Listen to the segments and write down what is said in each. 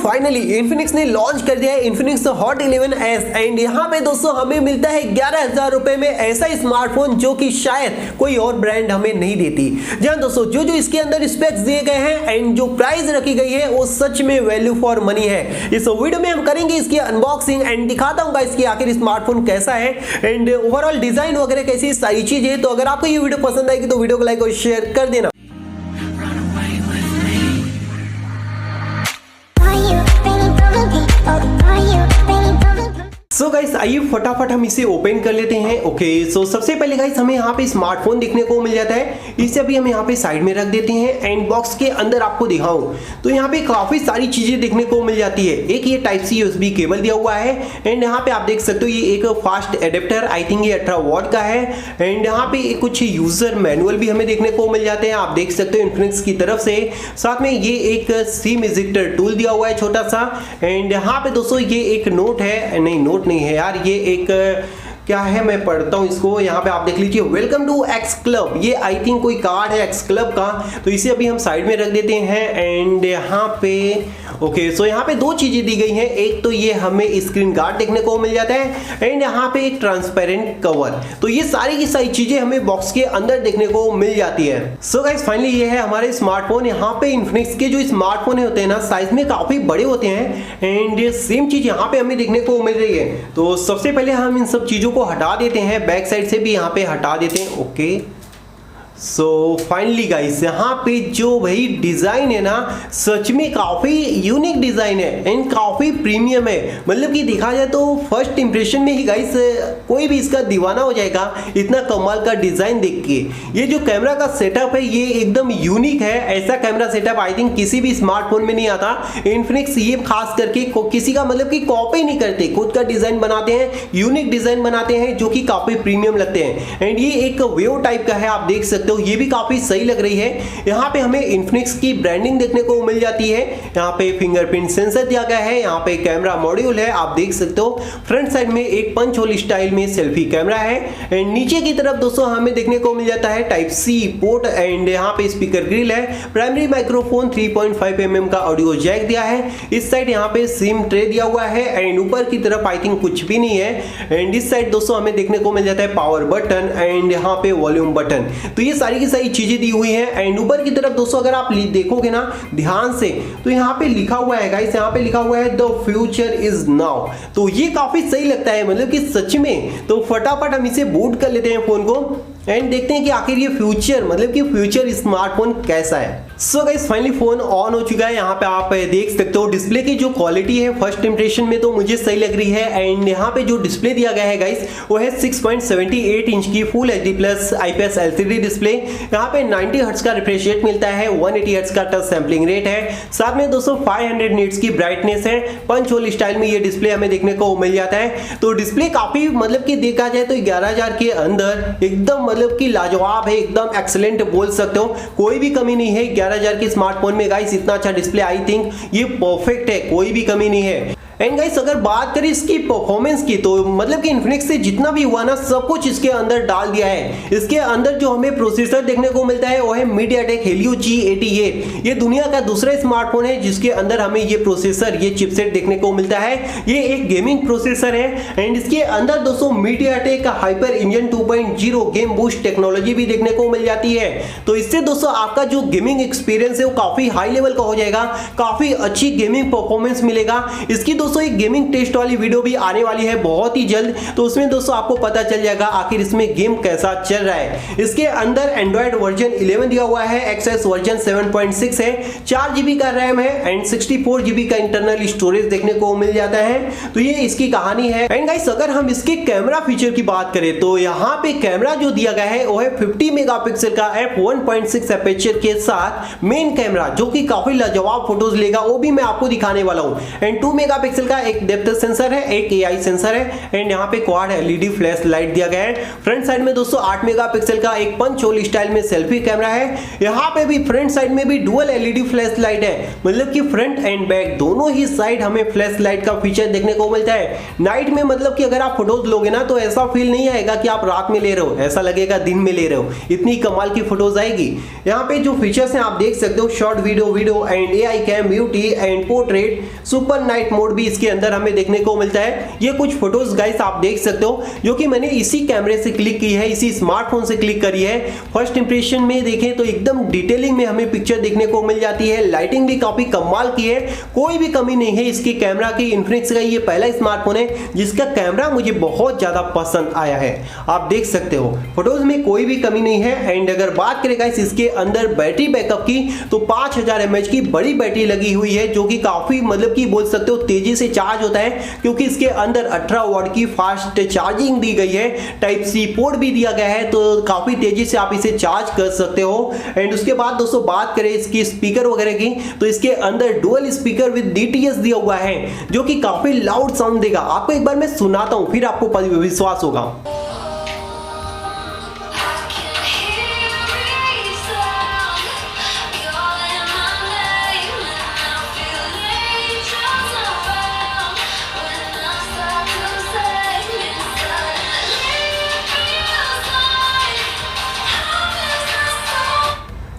Finally Infinix ने launch कर दिया है Infinix Hot 11S एंड यहाँ पे दोस्तों हमें मिलता है 11,000 रुपए में ऐसा स्मार्टफोन जो कि शायद कोई और ब्रांड हमें नहीं देती। जी हाँ दोस्तों, जो जो इसके अंदर स्पेक्स दिए गए हैं एंड जो प्राइस रखी गई है वो सच में वैल्यू फॉर मनी है। इस वीडियो में हम करेंगे इसकी अनबॉक्सिंग एंड दिखाता हूँ इसकी आखिर स्मार्टफोन कैसा है एंड ओवरऑल डिजाइन वगैरह कैसी सारी चीज है। तो अगर आपको ये वीडियो पसंद आएगी तो वीडियो को लाइक और शेयर कर देना। सो गाइस आइए फटाफट हम इसे ओपन कर लेते हैं। ओके सो सबसे पहले गाइस हमें यहाँ पे स्मार्टफोन देखने को मिल जाता है। इसे अभी हम यहाँ पे साइड में रख देते हैं एंड बॉक्स के अंदर आपको दिखाऊं तो यहाँ पे काफी सारी चीजें देखने को मिल जाती है। एक ये टाइप सी यूएसबी केबल दिया हुआ है एंड यहाँ पे आप देख सकते हो ये एक फास्ट एडेप्टर, आई थिंक ये 18 वॉट का है एंड यहाँ पे कुछ यूजर मैनुअल भी हमें देखने को मिल जाते हैं, आप देख सकते हो इन्फिनिक्स की तरफ से। साथ में ये एक सिम इजेक्टर टूल दिया हुआ है छोटा सा एंड यहाँ पे दोस्तों ये एक नोट है, नहीं है यार, ये एक क्या है मैं पढ़ता हूं इसको। यहाँ पे आप देख लीजिए वेलकम टू एक्स क्लब, ये आई थिंक कोई कार्ड है एक्स क्लब का, तो इसे अभी हम साइड में रख देते हैं एंड यहाँ पे ओके सो यहाँ पे दो चीजें दी गई हैं। एक तो ये हमें स्क्रीन गार्ड देखने को मिल जाता है एंड यहाँ पे एक ट्रांसपेरेंट कवर। तो ये सारी की सारी चीजें हमें बॉक्स के अंदर देखने को मिल जाती है। सो गाइस फाइनली ये है हमारे स्मार्टफोन। यहाँ पे इन्फिनिक्स के जो स्मार्टफोन होते हैं ना साइज में काफी बड़े होते हैं एंड सेम चीज यहाँ पे हमें देखने को मिल रही है। तो सबसे पहले हम इन सब चीजों को हटा देते हैं, बैक साइड से भी यहाँ पे हटा देते हैं। ओके सो फाइनली गाइस यहाँ पे जो वही डिजाइन है ना सच में काफी यूनिक डिजाइन है एंड काफी प्रीमियम है। मतलब कि देखा जाए तो फर्स्ट इंप्रेशन में ही गाइस कोई भी इसका दीवाना हो जाएगा इतना कमाल का डिजाइन देख के। ये जो कैमरा का सेटअप है ये एकदम यूनिक है, ऐसा कैमरा सेटअप आई थिंक किसी भी स्मार्टफोन में नहीं आता। इन्फिनिक्स ये खास करके किसी का मतलब कि कॉपी नहीं करते, खुद का डिजाइन बनाते हैं, यूनिक डिजाइन बनाते हैं जो कि काफी प्रीमियम लगते हैं एंड ये एक वेव टाइप का है, आप देख सकते हो ये भी काफी सही लग रही है। यहाँ पे हमें इन्फिनिक्स की ब्रांडिंग देखने को मिल जाती है। यहाँ पे फिंगरप्रिंट सेंसर दिया गया है, यहाँ पे कैमरा मॉड्यूल है, आप देख सकते हो। फ्रंट साइड में एक पंच होल स्टाइल में सेल्फी कैमरा है एंड नीचे की तरफ दोस्तों हमें देखने को मिल जाता है टाइप सी पोर्ट एंड यहाँ पे स्पीकर ग्रिल है, प्राइमरी माइक्रोफोन 3.5 mm का ऑडियो जैक दिया है। इस साइड यहाँ पे सिम ट्रे दिया हुआ है एंड ऊपर की तरफ आई थिंक कुछ भी नहीं है एंड इस साइड दोस्तों हमें देखने को मिल जाता है पावर बटन एंड यहाँ पे वॉल्यूम बटन। तो ये सारी की सारी चीजें दी हुई हैं एंड ऊपर की तरफ दोस्तों अगर आप देखोगे ना ध्यान से तो यहाँ पे लिखा हुआ है गाइस, यहाँ पे लिखा हुआ है द फ्यूचर इज नाउ। तो ये काफी सही लगता है, मतलब कि सच में। तो फटाफट हम इसे बूट कर लेते हैं फोन को एंड देखते हैं कि आखिर ये फ्यूचर मतलब कि फ्यूचर स्मार्टफोन कैसा है। So guys finally phone on हो चुका है। यहाँ पे आप देख सकते हो डिस्प्ले की जो क्वालिटी है फर्स्ट इंप्रेशन में तो मुझे सही लग रही है एंड यहाँ पे जो डिस्प्ले दिया गया है गाइस वो है 6.78 इंच की full HD plus IPS LCD display. यहाँ पे 90 हर्ट्ज का रिफ्रेश रेट मिलता है, 180 हर्ट्ज का टच सैंपलिंग रेट है, साथ में दोस्तों 500 निट्स की ब्राइटनेस है। पंच होल स्टाइल में ये डिस्प्ले हमें देखने को मिल जाता है। तो डिस्प्ले काफी मतलब कि देखा जाए तो 11,000 के अंदर एकदम मतलब कि लाजवाब है, एकदम एक्सीलेंट बोल सकते हो, कोई भी कमी नहीं है। 11,000 के स्मार्टफोन में गाइस इतना अच्छा डिस्प्ले आई थिंक ये परफेक्ट है, कोई भी कमी नहीं है। एंड गाइस अगर बात करें इसकी परफॉर्मेंस की तो मतलब कि इन्फिनिक्स से जितना भी हुआ ना सब कुछ इसके अंदर डाल दिया है। इसके अंदर जो हमें प्रोसेसर देखने को मिलता है वो है मीडियाटेक हेलियो G88। ये दुनिया का दूसरा स्मार्टफोन है जिसके अंदर हमें ये प्रोसेसर ये चिपसेट देखने को मिलता है। ये एक गेमिंग प्रोसेसर है एंड इसके अंदर दोस्तों MediaTek hyper engine 2.0 game boost technology भी देखने को मिल जाती है। तो इससे दोस्तों आपका जो गेमिंग एक्सपीरियंस है वो काफी हाई लेवल का हो जाएगा, काफी अच्छी गेमिंग परफॉर्मेंस मिलेगा। इसकी दोस्तों एक गेमिंग टेस्ट वाली वीडियो भी आने वाली है बहुत ही जल्द, तो उसमें दोस्तों आपको पता चल जाएगा आखिर इसमें गेम कैसा चल रहा है। इसके अंदर एंड्रॉइड वर्जन 11 दिया हुआ है, एक्सएस वर्जन 7.6 है, 4 GB का रैम है एंड 64 GB का इंटरनल स्टोरेज देखने को मिल जाता है। तो ये इसकी कहानी है। एंड गाइस अगर हम इसके कैमरा फीचर की बात करें तो यहाँ पे कैमरा जो दिया गया है वो है 50 मेगापिक्सल का f1.6 एपर्चर के साथ मेन कैमरा जो कि काफी लाजवाब फोटोज लेगा, वो भी मैं आपको दिखाने वाला हूँ। एंड 2 मेगापिक्सल मेगापिक्सल का एक डेप्थ सेंसर है, एक AI सेंसर है एंड यहाँ पे क्वाड LED फ्लैश लाइट दिया गया है। फ्रंट साइड में दोस्तों 8 मेगापिक्सल का एक पंच होल स्टाइल में सेल्फी कैमरा है। यहाँ पे भी फ्रंट साइड में भी डुअल LED फ्लैश लाइट है, मतलब कि फ्रंट एंड बैक दोनों ही साइड हमें फ्लैश लाइट का फीचर देखने को मिलता है। नाइट में मतलब कि अगर आप फोटोज लोगे ना तो ऐसा फील नहीं आएगा कि आप रात में ले रहे हो, ऐसा लगेगा दिन में ले रहे हो, इतनी कमाल की फोटोज आएगी। यहाँ पे जो फीचर्स हैं आप देख सकते हो, short video and AI cam, beauty and portrait, super night mode भी इसके अंदर हमें देखने को मिलता है। ये कुछ फोटोज गाइस आप देख सकते हो जो कि मैंने इसी कैमरे से क्लिक की है, इसी स्मार्टफोन से क्लिक करी है। फर्स्ट इंप्रेशन में देखें तो एकदम डिटेलिंग में हमें पिक्चर देखने को मिल जाती है। लाइटिंग भी काफी कमाल की है, कोई भी कमी नहीं है इसके कैमरा की। इन्फिनिक्स का ये पहला स्मार्टफोन है जिसका कैमरा मुझे बहुत ज्यादा पसंद आया है। आप देख सकते हो फोटोज में कोई भी कमी नहीं है। एंड अगर बात करें गाइस इसके अंदर बैटरी बैकअप की तो 5000 mAh की बड़ी बैटरी लगी हुई है, जो कि काफी मतलब कि बोल सकते हो तेजी से चार्ज होता है, क्योंकि इसके अंदर 18 वाट की फास्ट चार्जिंग दी गई है। टाइप सी पोर्ट भी दिया गया है, तो काफी तेजी से आप इसे चार्ज कर सकते हो। एंड उसके बाद दोस्तों बात करें इसकी स्पीकर वगैरह की तो इसके अंदर डुअल स्पीकर विद DTS दिया हुआ है, जो कि काफी लाउड साउंड देगा। आपको एक बार मैं सुनाता हूं फिर आपको विश्वास होगा।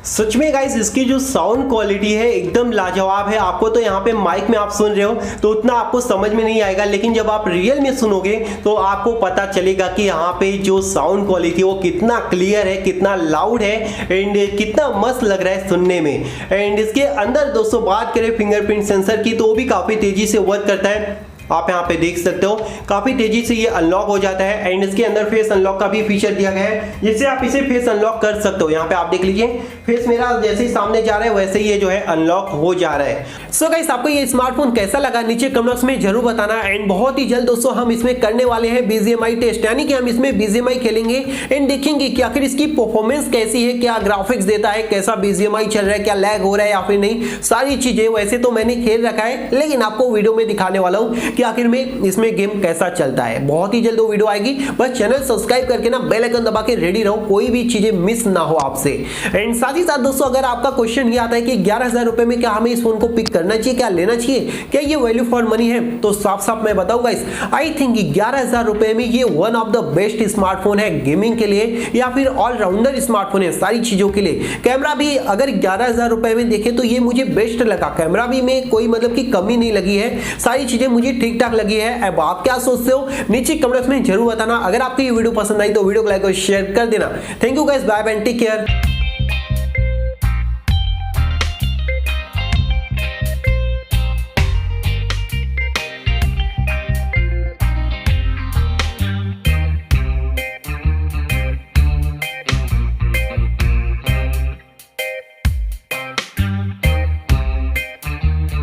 सच में गाइस इसकी जो साउंड क्वालिटी है एकदम लाजवाब है। आपको तो यहाँ पे माइक में आप सुन रहे हो तो उतना आपको समझ में नहीं आएगा, लेकिन जब आप रियल में सुनोगे तो आपको पता चलेगा कि यहाँ पे जो साउंड क्वालिटी है वो कितना क्लियर है, कितना लाउड है एंड कितना मस्त लग रहा है सुनने में। एंड इसके अंदर दोस्तों बात करें फिंगरप्रिंट सेंसर की तो वो भी काफी तेजी से वर्क करता है। आप यहाँ पे देख सकते हो काफी तेजी से ये अनलॉक हो जाता है। एंड इसके अंदर फेस अनलॉक का भी फीचर दिया गया है, जिससे आप इसे फेस अनलॉक कर सकते हो। यहाँ पे आप देख लीजिए फेस मेरा जैसे ही सामने जा रहा है वैसे ही ये जो है अनलॉक हो जा रहा है। सो गाइस आपको ये स्मार्टफोन कैसा लगा नीचे कमेंट्स में जरूर बताना। एंड बहुत ही जल्द दोस्तों हम इसमें करने वाले हैं BGMI टेस्ट, यानी कि हम इसमें BGMI खेलेंगे एंड देखेंगे कि आखिर इसकी परफॉर्मेंस कैसी है, क्या ग्राफिक्स देता है, कैसा BGMI चल रहा है, क्या लैग हो रहा है या फिर नहीं, सारी चीजें। वैसे तो मैंने खेल रखा है लेकिन आपको वीडियो में दिखाने वाला हूँ कि आखिर में इसमें गेम कैसा चलता है। बहुत ही जल्द वो वीडियो आएगी, बस चैनल सब्सक्राइब करके ना बेल आइकन दबा के रेडी रहो, कोई भी चीजें मिस ना हो आपसे। एंड साथ ही साथ दोस्तों अगर आपका क्वेश्चन ये आता है कि 11,000 रुपए में क्या हमें इस फोन को पिक करना चाहिए, क्या लेना चाहिए, क्या ये वैल्यू फॉर मनी है, तो साफ साफ मैं बताऊंगा इस आई थिंक 11,000 रुपए में ये one of the best smartphone है गेमिंग के लिए या फिर ऑलराउंडर स्मार्टफोन है सारी चीजों के लिए। कैमरा भी अगर 11,000 रुपए में देखे तो ये मुझे बेस्ट लगा, कैमरा भी में कोई मतलब की कमी नहीं लगी है, सारी चीजें मुझे ठीक ठाक लगी है। अब आप क्या सोचते हो नीचे कमेंट्स में जरूर बताना। अगर आपको ये वीडियो पसंद आई तो वीडियो को लाइक और शेयर कर देना। Thank you guys, bye bye and take care.